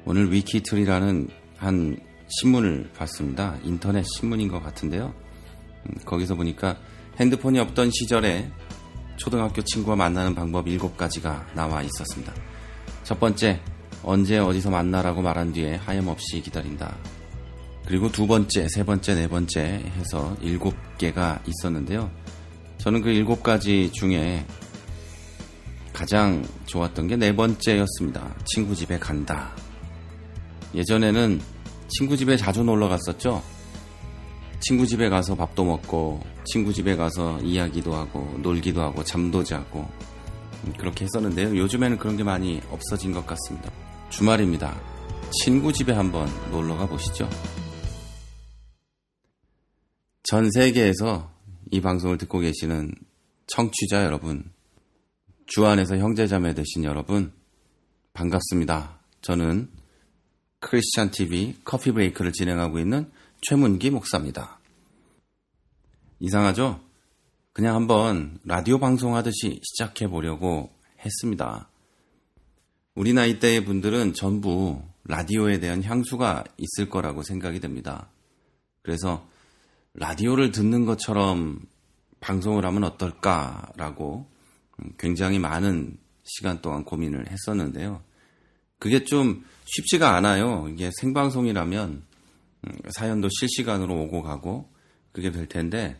오늘 위키트리라는 한 신문을 봤습니다. 인터넷 신문인 것 같은데요. 거기서 보니까 핸드폰이 없던 시절에 초등학교 친구와 만나는 방법 7가지가 나와 있었습니다. 첫 번째, 언제 어디서 만나라고 말한 뒤에 하염없이 기다린다. 그리고 두 번째, 세 번째, 네 번째 해서 7개가 있었는데요. 저는 그 7가지 중에 가장 좋았던 게 네 번째였습니다. 친구 집에 간다. 예전에는 친구 집에 자주 놀러 갔었죠. 친구 집에 가서 밥도 먹고 친구 집에 가서 이야기도 하고 놀기도 하고 잠도 자고 그렇게 했었는데요. 요즘에는 그런 게 많이 없어진 것 같습니다. 주말입니다. 친구 집에 한번 놀러 가보시죠. 전 세계에서 이 방송을 듣고 계시는 청취자 여러분, 주 안에서 형제자매 되신 여러분, 반갑습니다. 저는 크리스찬 TV 커피 브레이크를 진행하고 있는 최문기 목사입니다. 이상하죠? 그냥 한번 라디오 방송하듯이 시작해 보려고 했습니다. 우리 나이대의 분들은 전부 라디오에 대한 향수가 있을 거라고 생각이 됩니다. 그래서 라디오를 듣는 것처럼 방송을 하면 어떨까라고 굉장히 많은 시간 동안 고민을 했었는데요. 그게 좀 쉽지가 않아요. 이게 생방송이라면 사연도 실시간으로 오고 가고 그게 될 텐데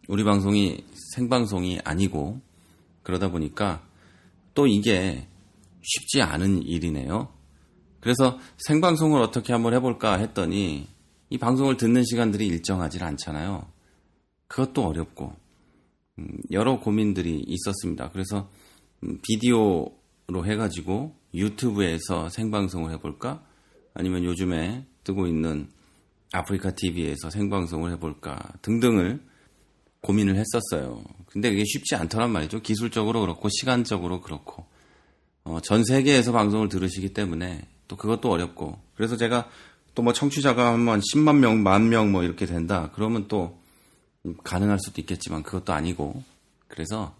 우리 방송이 생방송이 아니고 그러다 보니까 또 이게 쉽지 않은 일이네요. 그래서 생방송을 어떻게 한번 해볼까 했더니 이 방송을 듣는 시간들이 일정하지 않잖아요. 그것도 어렵고 여러 고민들이 있었습니다. 그래서 비디오로 해가지고 유튜브에서 생방송을 해볼까? 아니면 요즘에 뜨고 있는 아프리카 TV에서 생방송을 해볼까? 등등을 고민을 했었어요. 근데 그게 쉽지 않더란 말이죠. 기술적으로 그렇고 시간적으로 그렇고 전 세계에서 방송을 들으시기 때문에 또 그것도 어렵고 그래서 제가 또 뭐 청취자가 한 10만 명, 10,000명 뭐 이렇게 된다. 그러면 또 가능할 수도 있겠지만 그것도 아니고 그래서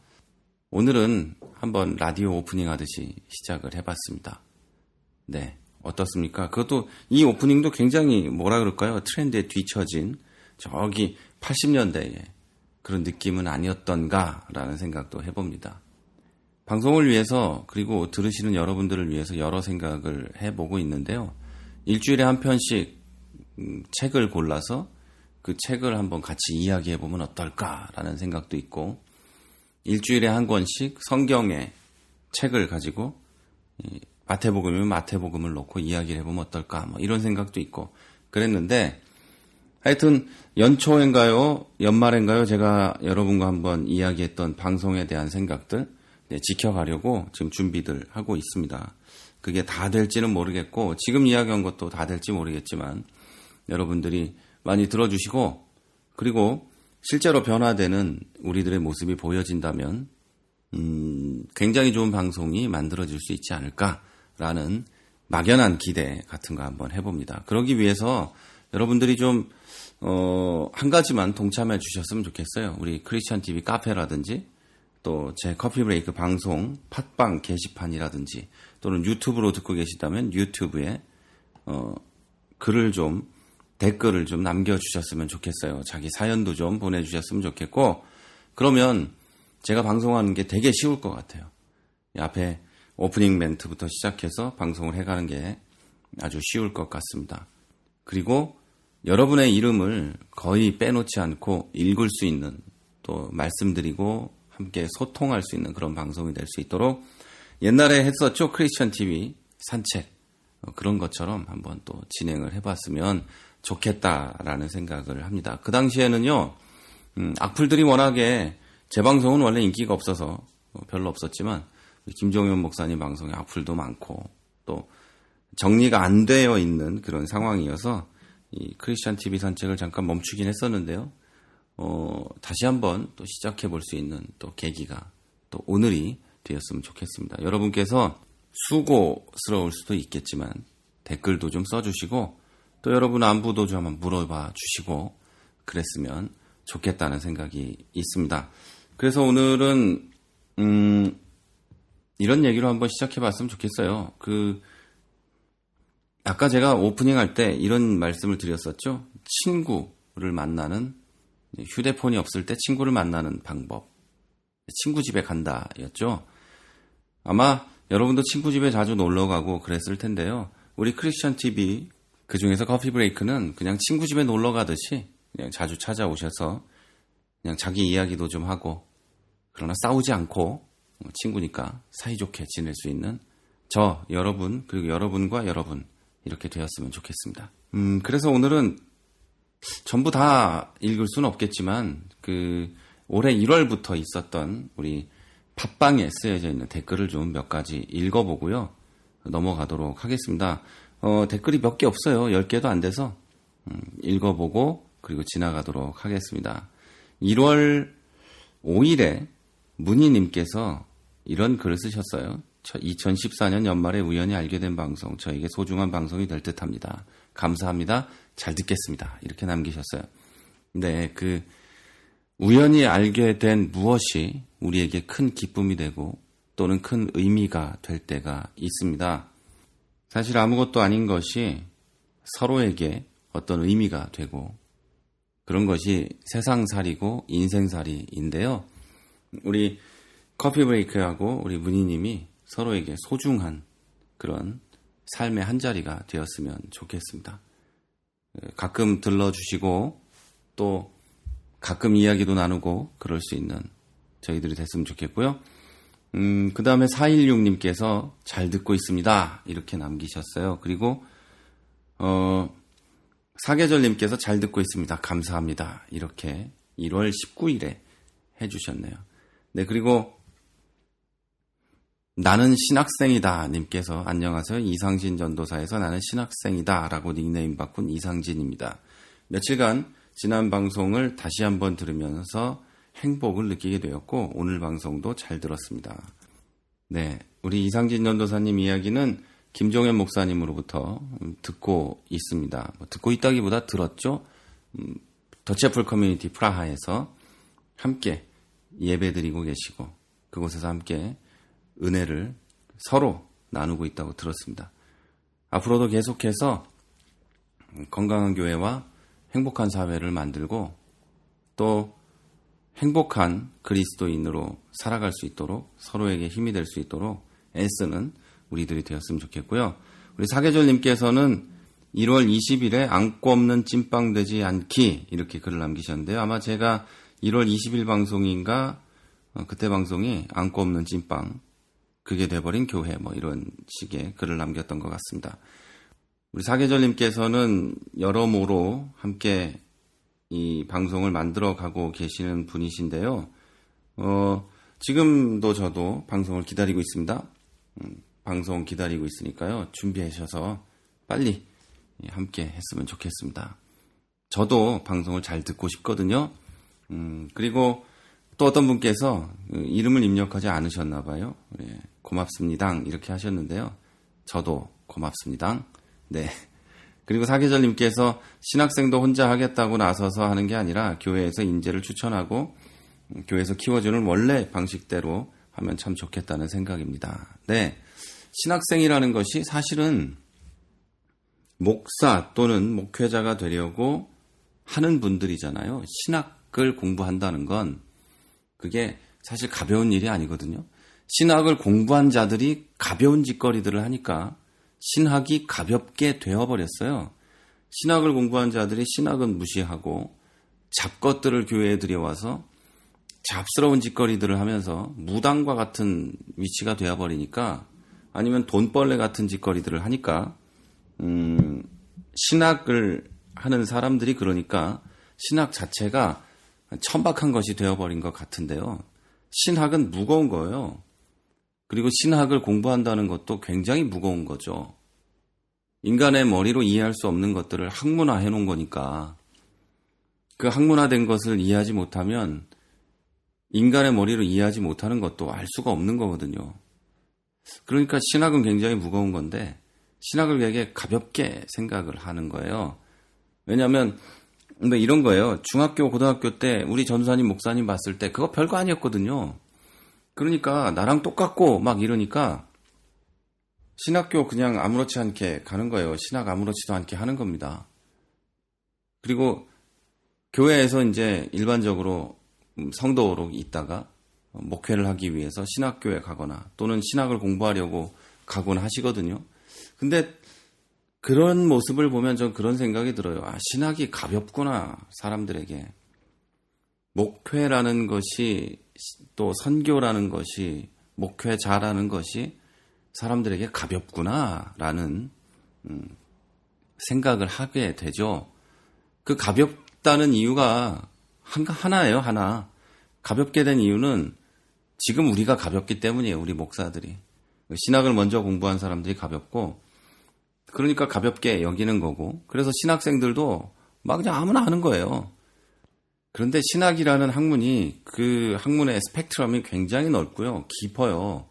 오늘은 한번 라디오 오프닝 하듯이 시작을 해봤습니다. 네, 어떻습니까? 그것도 이 오프닝도 굉장히 뭐라 그럴까요? 트렌드에 뒤처진 저기 80년대에 그런 느낌은 아니었던가라는 생각도 해봅니다. 방송을 위해서 그리고 들으시는 여러분들을 위해서 여러 생각을 해보고 있는데요. 일주일에 한 편씩 책을 골라서 그 책을 한번 같이 이야기해보면 어떨까라는 생각도 있고 일주일에 한 권씩 성경의 책을 가지고 마태복음이면 마태복음을 놓고 이야기를 해보면 어떨까 뭐 이런 생각도 있고 그랬는데 하여튼 연초인가요? 연말인가요? 제가 여러분과 한번 이야기했던 방송에 대한 생각들 지켜가려고 지금 준비들 하고 있습니다. 그게 다 될지는 모르겠고 지금 이야기한 것도 다 될지 모르겠지만 여러분들이 많이 들어주시고 그리고 실제로 변화되는 우리들의 모습이 보여진다면 굉장히 좋은 방송이 만들어질 수 있지 않을까라는 막연한 기대 같은 거 한번 해봅니다. 그러기 위해서 여러분들이 좀 한 가지만 동참해 주셨으면 좋겠어요. 우리 크리스찬 TV 카페라든지 또 제 커피 브레이크 방송 팟빵 게시판이라든지 또는 유튜브로 듣고 계시다면 유튜브에 글을 좀 댓글을 좀 남겨주셨으면 좋겠어요. 자기 사연도 좀 보내주셨으면 좋겠고 그러면 제가 방송하는 게 되게 쉬울 것 같아요. 이 앞에 오프닝 멘트부터 시작해서 방송을 해가는 게 아주 쉬울 것 같습니다. 그리고 여러분의 이름을 거의 빼놓지 않고 읽을 수 있는 또 말씀드리고 함께 소통할 수 있는 그런 방송이 될 수 있도록 옛날에 했었죠. 크리스천 TV 산책 그런 것처럼 한번 또 진행을 해봤으면 좋겠다라는 생각을 합니다. 그 당시에는요. 악플들이 워낙에 제 방송은 원래 인기가 없어서 별로 없었지만 김종현 목사님 방송에 악플도 많고 또 정리가 안 되어 있는 그런 상황이어서 이 크리스천 TV 산책을 잠깐 멈추긴 했었는데요. 다시 한번 또 시작해 볼 수 있는 또 계기가 또 오늘이 되었으면 좋겠습니다. 여러분께서 수고스러울 수도 있겠지만 댓글도 좀 써주시고 또 여러분 안부도 좀 한번 물어봐 주시고 그랬으면 좋겠다는 생각이 있습니다. 그래서 오늘은 이런 얘기로 한번 시작해 봤으면 좋겠어요. 아까 제가 오프닝 할 때 이런 말씀을 드렸었죠. 친구를 만나는, 휴대폰이 없을 때 친구를 만나는 방법. 친구 집에 간다 였죠. 아마 여러분도 친구 집에 자주 놀러 가고 그랬을 텐데요. 우리 크리스천 TV, 그 중에서 커피 브레이크는 그냥 친구 집에 놀러 가듯이 그냥 자주 찾아오셔서 그냥 자기 이야기도 좀 하고, 그러나 싸우지 않고 친구니까 사이좋게 지낼 수 있는 저, 여러분, 그리고 여러분과 여러분, 이렇게 되었으면 좋겠습니다. 그래서 오늘은 전부 다 읽을 수는 없겠지만, 올해 1월부터 있었던 우리 팟빵에 쓰여져 있는 댓글을 좀 몇 가지 읽어보고요. 넘어가도록 하겠습니다. 댓글이 몇 개 없어요. 10개도 안 돼서 읽어보고 그리고 지나가도록 하겠습니다. 1월 5일에 문희님께서 이런 글을 쓰셨어요. 2014년 연말에 우연히 알게 된 방송, 저에게 소중한 방송이 될 듯합니다. 감사합니다. 잘 듣겠습니다. 이렇게 남기셨어요. 네, 우연히 알게 된 무엇이 우리에게 큰 기쁨이 되고 또는 큰 의미가 될 때가 있습니다. 사실 아무것도 아닌 것이 서로에게 어떤 의미가 되고, 그런 것이 세상살이고 인생살이인데요. 우리 커피 브레이크하고 우리 문희님이 서로에게 소중한 그런 삶의 한 자리가 되었으면 좋겠습니다. 가끔 들러주시고 또 가끔 이야기도 나누고 그럴 수 있는 저희들이 됐으면 좋겠고요. 그 다음에 416님께서 잘 듣고 있습니다. 이렇게 남기셨어요. 그리고 사계절님께서 잘 듣고 있습니다. 감사합니다. 이렇게 1월 19일에 해주셨네요. 네, 그리고 나는 신학생이다 님께서 안녕하세요. 이상진 전도사에서 나는 신학생이다 라고 닉네임 바꾼 이상진입니다. 며칠간 지난 방송을 다시 한번 들으면서 행복을 느끼게 되었고 오늘 방송도 잘 들었습니다. 네, 우리 이상진 전도사님 이야기는 김종현 목사님으로부터 듣고 있습니다. 듣고 있다기보다 들었죠. 더체플 커뮤니티 프라하에서 함께 예배드리고 계시고 그곳에서 함께 은혜를 서로 나누고 있다고 들었습니다. 앞으로도 계속해서 건강한 교회와 행복한 사회를 만들고 또 행복한 그리스도인으로 살아갈 수 있도록 서로에게 힘이 될 수 있도록 애쓰는 우리들이 되었으면 좋겠고요. 우리 사계절님께서는 1월 20일에 안고 없는 찐빵 되지 않기 이렇게 글을 남기셨는데요. 아마 제가 1월 20일 방송인가 그때 방송이 안고 없는 찐빵 그게 돼버린 교회 뭐 이런 식의 글을 남겼던 것 같습니다. 우리 사계절님께서는 여러모로 함께 이 방송을 만들어가고 계시는 분이신데요. 지금도 저도 방송을 기다리고 있습니다. 방송 기다리고 있으니까요. 준비하셔서 빨리 함께 했으면 좋겠습니다. 저도 방송을 잘 듣고 싶거든요. 그리고 또 어떤 분께서 이름을 입력하지 않으셨나 봐요. 예, 고맙습니다. 이렇게 하셨는데요. 저도 고맙습니다. 네. 그리고 사계절님께서 신학생도 혼자 하겠다고 나서서 하는 게 아니라 교회에서 인재를 추천하고 교회에서 키워주는 원래 방식대로 하면 참 좋겠다는 생각입니다. 네. 신학생이라는 것이 사실은 목사 또는 목회자가 되려고 하는 분들이잖아요. 신학을 공부한다는 건 그게 사실 가벼운 일이 아니거든요. 신학을 공부한 자들이 가벼운 짓거리들을 하니까 신학이 가볍게 되어버렸어요. 신학을 공부한 자들이 신학은 무시하고 잡것들을 교회에 들여와서 잡스러운 짓거리들을 하면서 무당과 같은 위치가 되어버리니까 아니면 돈벌레 같은 짓거리들을 하니까 신학을 하는 사람들이 그러니까 신학 자체가 천박한 것이 되어버린 것 같은데요. 신학은 무거운 거예요. 그리고 신학을 공부한다는 것도 굉장히 무거운 거죠. 인간의 머리로 이해할 수 없는 것들을 학문화해 놓은 거니까 그 학문화된 것을 이해하지 못하면 인간의 머리로 이해하지 못하는 것도 알 수가 없는 거거든요. 그러니까 신학은 굉장히 무거운 건데 신학을 되게 가볍게 생각을 하는 거예요. 왜냐하면 뭐 이런 거예요. 중학교, 고등학교 때 우리 전도사님, 목사님 봤을 때 그거 별거 아니었거든요. 그러니까 나랑 똑같고 막 이러니까 신학교 그냥 아무렇지 않게 가는 거예요. 신학 아무렇지도 않게 하는 겁니다. 그리고 교회에서 이제 일반적으로 성도로 있다가 목회를 하기 위해서 신학교에 가거나 또는 신학을 공부하려고 가곤 하시거든요. 근데 그런 모습을 보면 전 그런 생각이 들어요. 아, 신학이 가볍구나, 사람들에게. 목회라는 것이, 또 선교라는 것이, 목회 잘하는 것이 사람들에게 가볍구나라는 생각을 하게 되죠. 그 가볍다는 이유가 하나예요, 하나. 가볍게 된 이유는 지금 우리가 가볍기 때문이에요, 우리 목사들이. 신학을 먼저 공부한 사람들이 가볍고, 그러니까 가볍게 여기는 거고, 그래서 신학생들도 막 그냥 아무나 하는 거예요. 그런데 신학이라는 학문이 그 학문의 스펙트럼이 굉장히 넓고요, 깊어요.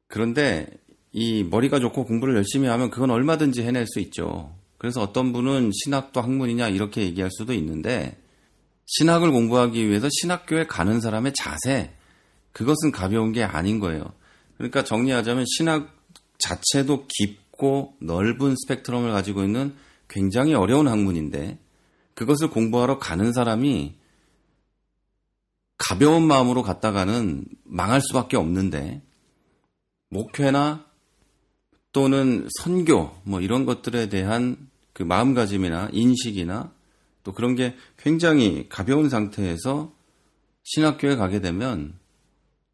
그런데 이 머리가 좋고 공부를 열심히 하면 그건 얼마든지 해낼 수 있죠. 그래서 어떤 분은 신학도 학문이냐 이렇게 얘기할 수도 있는데, 신학을 공부하기 위해서 신학교에 가는 사람의 자세, 그것은 가벼운 게 아닌 거예요. 그러니까 정리하자면 신학 자체도 깊고 넓은 스펙트럼을 가지고 있는 굉장히 어려운 학문인데, 그것을 공부하러 가는 사람이 가벼운 마음으로 갔다가는 망할 수밖에 없는데, 목회나 또는 선교 뭐 이런 것들에 대한 그 마음가짐이나 인식이나 또 그런 게 굉장히 가벼운 상태에서 신학교에 가게 되면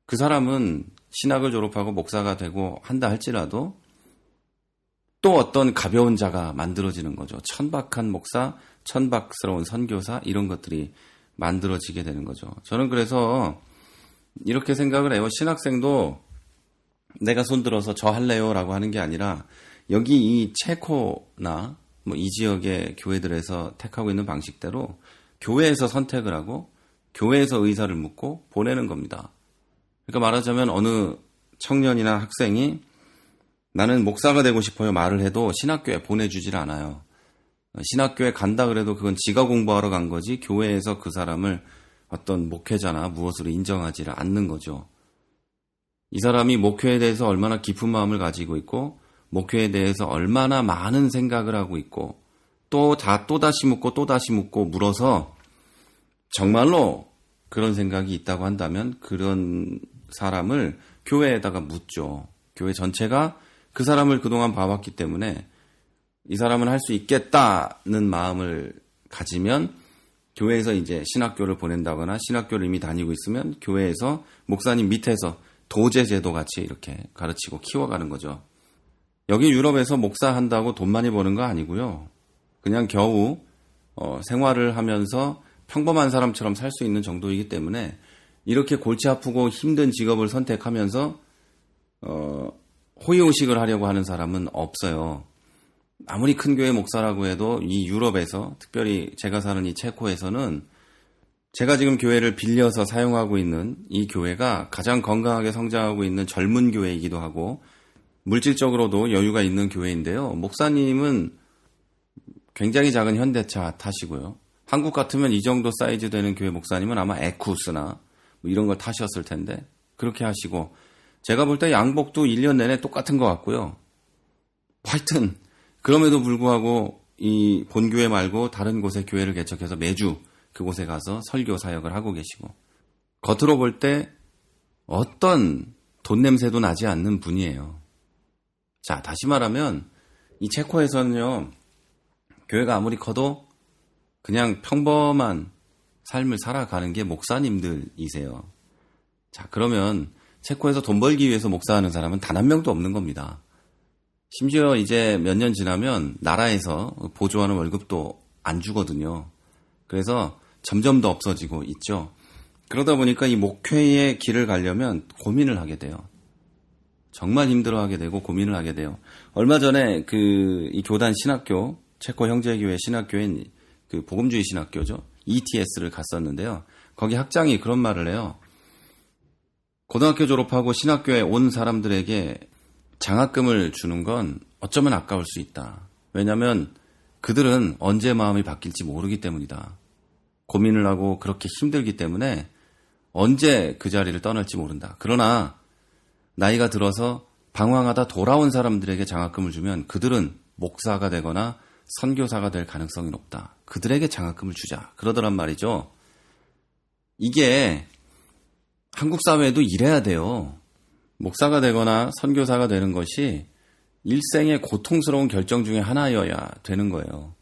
그 사람은 신학을 졸업하고 목사가 되고 한다 할지라도 또 어떤 가벼운 자가 만들어지는 거죠. 천박한 목사, 천박스러운 선교사, 이런 것들이 만들어지게 되는 거죠. 저는 그래서 이렇게 생각을 해요. 신학생도 내가 손들어서 저 할래요 라고 하는 게 아니라, 여기 이 체코나 뭐 이 지역의 교회들에서 택하고 있는 방식대로 교회에서 선택을 하고 교회에서 의사를 묻고 보내는 겁니다. 그러니까 말하자면 어느 청년이나 학생이 나는 목사가 되고 싶어요 말을 해도 신학교에 보내주질 않아요. 신학교에 간다 그래도 그건 지가 공부하러 간 거지, 교회에서 그 사람을 어떤 목회자나 무엇으로 인정하지를 않는 거죠. 이 사람이 목회에 대해서 얼마나 깊은 마음을 가지고 있고, 목회에 대해서 얼마나 많은 생각을 하고 있고, 또다시 묻고 또다시 묻고 물어서 정말로 그런 생각이 있다고 한다면 그런 사람을 교회에다가 묻죠. 교회 전체가 그 사람을 그동안 봐왔기 때문에 이 사람은 할 수 있겠다는 마음을 가지면 교회에서 이제 신학교를 보낸다거나, 신학교를 이미 다니고 있으면 교회에서 목사님 밑에서 도제 제도 같이 이렇게 가르치고 키워가는 거죠. 여기 유럽에서 목사한다고 돈 많이 버는 거 아니고요. 그냥 겨우 생활을 하면서 평범한 사람처럼 살 수 있는 정도이기 때문에 이렇게 골치 아프고 힘든 직업을 선택하면서 호의호식을 하려고 하는 사람은 없어요. 아무리 큰 교회 목사라고 해도 이 유럽에서, 특별히 제가 사는 이 체코에서는 제가 지금 교회를 빌려서 사용하고 있는 이 교회가 가장 건강하게 성장하고 있는 젊은 교회이기도 하고 물질적으로도 여유가 있는 교회인데요. 목사님은 굉장히 작은 현대차 타시고요. 한국 같으면 이 정도 사이즈 되는 교회 목사님은 아마 에쿠스나 뭐 이런 걸 타셨을 텐데 그렇게 하시고, 제가 볼 때 양복도 1년 내내 똑같은 것 같고요. 하여튼 그럼에도 불구하고 이 본교회 말고 다른 곳에 교회를 개척해서 매주 그곳에 가서 설교 사역을 하고 계시고, 겉으로 볼 때 어떤 돈 냄새도 나지 않는 분이에요. 자, 다시 말하면 이 체코에서는요, 교회가 아무리 커도 그냥 평범한 삶을 살아가는 게 목사님들이세요. 자, 그러면 체코에서 돈 벌기 위해서 목사하는 사람은 단 한 명도 없는 겁니다. 심지어 이제 몇 년 지나면 나라에서 보조하는 월급도 안 주거든요. 그래서 점점 더 없어지고 있죠. 그러다 보니까 이 목회의 길을 가려면 고민을 하게 돼요. 정말 힘들어하게 되고 고민을 하게 돼요. 얼마 전에 이 교단 신학교, 체코 형제교회 신학교인 그 복음주의 신학교죠. ETS를 갔었는데요. 거기 학장이 그런 말을 해요. 고등학교 졸업하고 신학교에 온 사람들에게 장학금을 주는 건 어쩌면 아까울 수 있다. 왜냐하면 그들은 언제 마음이 바뀔지 모르기 때문이다. 고민을 하고 그렇게 힘들기 때문에 언제 그 자리를 떠날지 모른다. 그러나 나이가 들어서 방황하다 돌아온 사람들에게 장학금을 주면 그들은 목사가 되거나 선교사가 될 가능성이 높다. 그들에게 장학금을 주자. 그러더란 말이죠. 이게 한국 사회에도 이래야 돼요. 목사가 되거나 선교사가 되는 것이 일생의 고통스러운 결정 중에 하나여야 되는 거예요.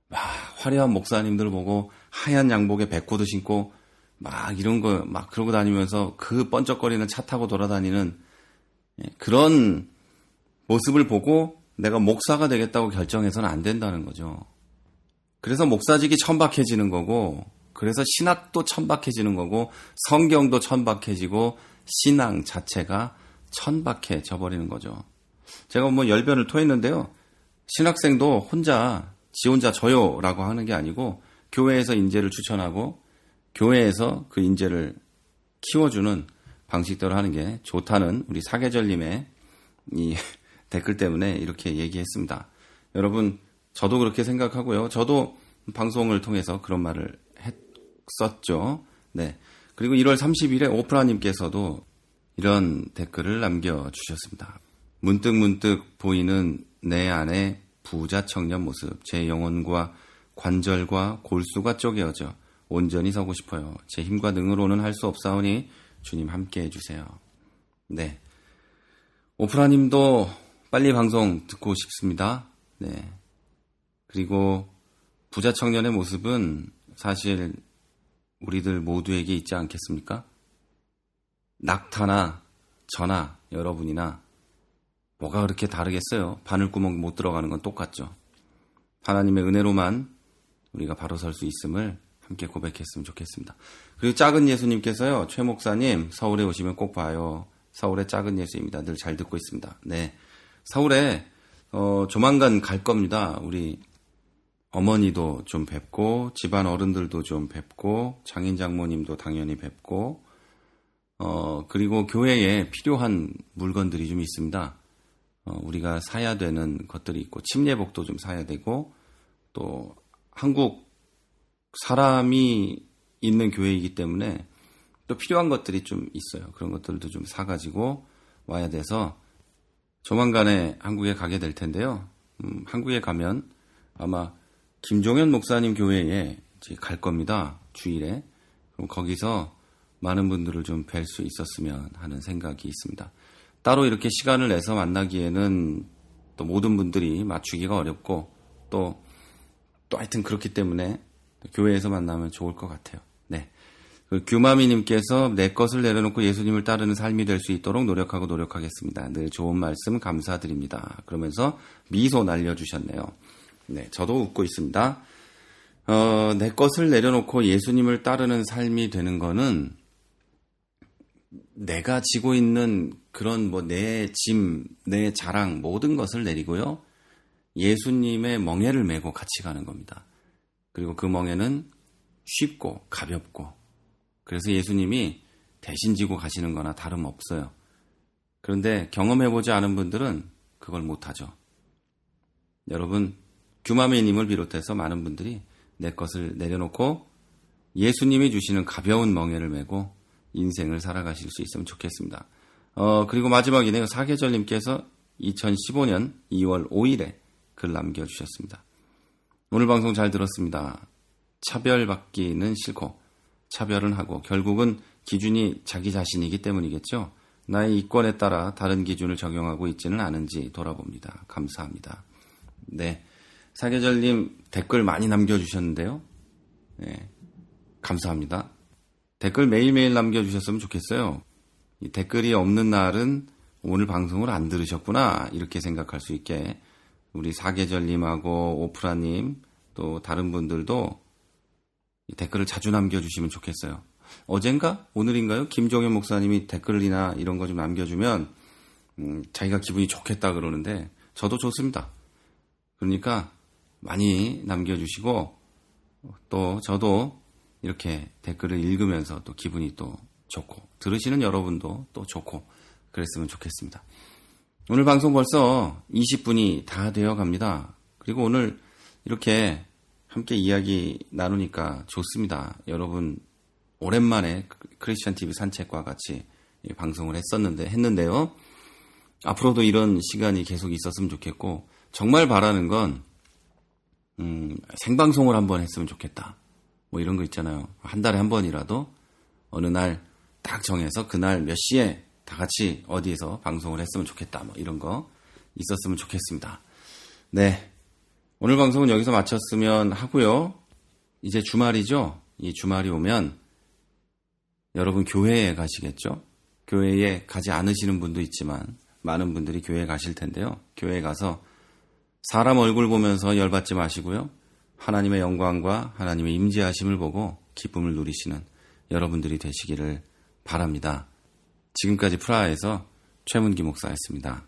막 화려한 목사님들 보고 하얀 양복에 백코트 신고 막 이런 거 막 그러고 다니면서 그 번쩍거리는 차 타고 돌아다니는 그런 모습을 보고 내가 목사가 되겠다고 결정해서는 안 된다는 거죠. 그래서 목사직이 천박해지는 거고, 그래서 신학도 천박해지는 거고, 성경도 천박해지고, 신앙 자체가 천박해져 버리는 거죠. 제가 뭐 열변을 토했는데요. 신학생도 지 혼자 저요라고 하는 게 아니고, 교회에서 인재를 추천하고, 교회에서 그 인재를 키워주는 방식대로 하는 게 좋다는 우리 사계절님의 이 댓글 때문에 이렇게 얘기했습니다. 여러분, 저도 그렇게 생각하고요. 저도 방송을 통해서 그런 말을 했었죠. 네. 그리고 1월 30일에 오프라님께서도 이런 댓글을 남겨주셨습니다. 문득문득 보이는 내 안의 부자 청년 모습, 제 영혼과 관절과 골수가 쪼개어져 온전히 서고 싶어요. 제 힘과 능으로는 할 수 없사오니 주님 함께해 주세요. 네. 오프라님도 빨리 방송 듣고 싶습니다. 네. 그리고 부자 청년의 모습은 사실 우리들 모두에게 있지 않겠습니까? 낙타나 저나 여러분이나 뭐가 그렇게 다르겠어요? 바늘구멍 못 들어가는 건 똑같죠. 하나님의 은혜로만 우리가 바로 설 수 있음을 함께 고백했으면 좋겠습니다. 그리고 작은 예수님께서요, 최 목사님 서울에 오시면 꼭 봐요. 서울의 작은 예수입니다. 늘 잘 듣고 있습니다. 네, 서울에 조만간 갈 겁니다. 우리 어머니도 좀 뵙고 집안 어른들도 좀 뵙고 장인 장모님도 당연히 뵙고 그리고 교회에 필요한 물건들이 좀 있습니다. 우리가 사야 되는 것들이 있고 침례복도 좀 사야 되고 또 한국 사람이 있는 교회이기 때문에 또 필요한 것들이 좀 있어요. 그런 것들도 좀 사가지고 와야 돼서 조만간에 한국에 가게 될 텐데요. 한국에 가면 아마 김종현 목사님 교회에 이제 갈 겁니다. 주일에. 그럼 거기서 많은 분들을 좀 뵐 수 있었으면 하는 생각이 있습니다. 따로 이렇게 시간을 내서 만나기에는 또 모든 분들이 맞추기가 어렵고 또 하여튼 그렇기 때문에 교회에서 만나면 좋을 것 같아요. 네. 그 규마미님께서 내 것을 내려놓고 예수님을 따르는 삶이 될 수 있도록 노력하겠습니다. 늘 좋은 말씀 감사드립니다. 그러면서 미소 날려주셨네요. 네, 저도 웃고 있습니다. 내 것을 내려놓고 예수님을 따르는 삶이 되는 거는 내가 지고 있는 그런 내 짐, 내 자랑 모든 것을 내리고요. 예수님의 멍에를 메고 같이 가는 겁니다. 그리고 그 멍에는 쉽고 가볍고 그래서 예수님이 대신 지고 가시는 거나 다름없어요. 그런데 경험해보지 않은 분들은 그걸 못하죠. 여러분, 규마메님을 비롯해서 많은 분들이 내 것을 내려놓고 예수님이 주시는 가벼운 멍에를 메고 인생을 살아가실 수 있으면 좋겠습니다. 그리고 마지막이네요. 사계절님께서 2015년 2월 5일에 글 남겨주셨습니다. 오늘 방송 잘 들었습니다. 차별받기는 싫고 차별은 하고 결국은 기준이 자기 자신이기 때문이겠죠. 나의 이권에 따라 다른 기준을 적용하고 있지는 않은지 돌아봅니다. 감사합니다. 네, 사계절님 댓글 많이 남겨주셨는데요. 네, 감사합니다. 댓글 매일매일 남겨주셨으면 좋겠어요. 이 댓글이 없는 날은 오늘 방송을 안 들으셨구나 이렇게 생각할 수 있게 우리 사계절님하고 오프라님 또 다른 분들도 댓글을 자주 남겨주시면 좋겠어요. 어젠가? 오늘인가요? 김종현 목사님이 댓글이나 이런 거 좀 남겨주면 자기가 기분이 좋겠다 그러는데 저도 좋습니다. 그러니까 많이 남겨주시고 또 저도 이렇게 댓글을 읽으면서 또 기분이 또 좋고 들으시는 여러분도 또 좋고 그랬으면 좋겠습니다. 오늘 방송 벌써 20분이 다 되어 갑니다. 그리고 오늘 이렇게 함께 이야기 나누니까 좋습니다. 여러분 오랜만에 크리스천 TV 산책과 같이 방송을 했는데요. 앞으로도 이런 시간이 계속 있었으면 좋겠고, 정말 바라는 건 생방송을 한번 했으면 좋겠다. 뭐 이런 거 있잖아요. 한 달에 한 번이라도 어느 날 딱 정해서 그날 몇 시에 다 같이 어디에서 방송을 했으면 좋겠다. 뭐 이런 거 있었으면 좋겠습니다. 네. 오늘 방송은 여기서 마쳤으면 하고요. 이제 주말이죠. 이 주말이 오면 여러분 교회에 가시겠죠? 교회에 가지 않으시는 분도 있지만 많은 분들이 교회에 가실 텐데요. 교회에 가서 사람 얼굴 보면서 열받지 마시고요. 하나님의 영광과 하나님의 임재하심을 보고 기쁨을 누리시는 여러분들이 되시기를 바랍니다. 지금까지 프라하에서 최문기 목사였습니다.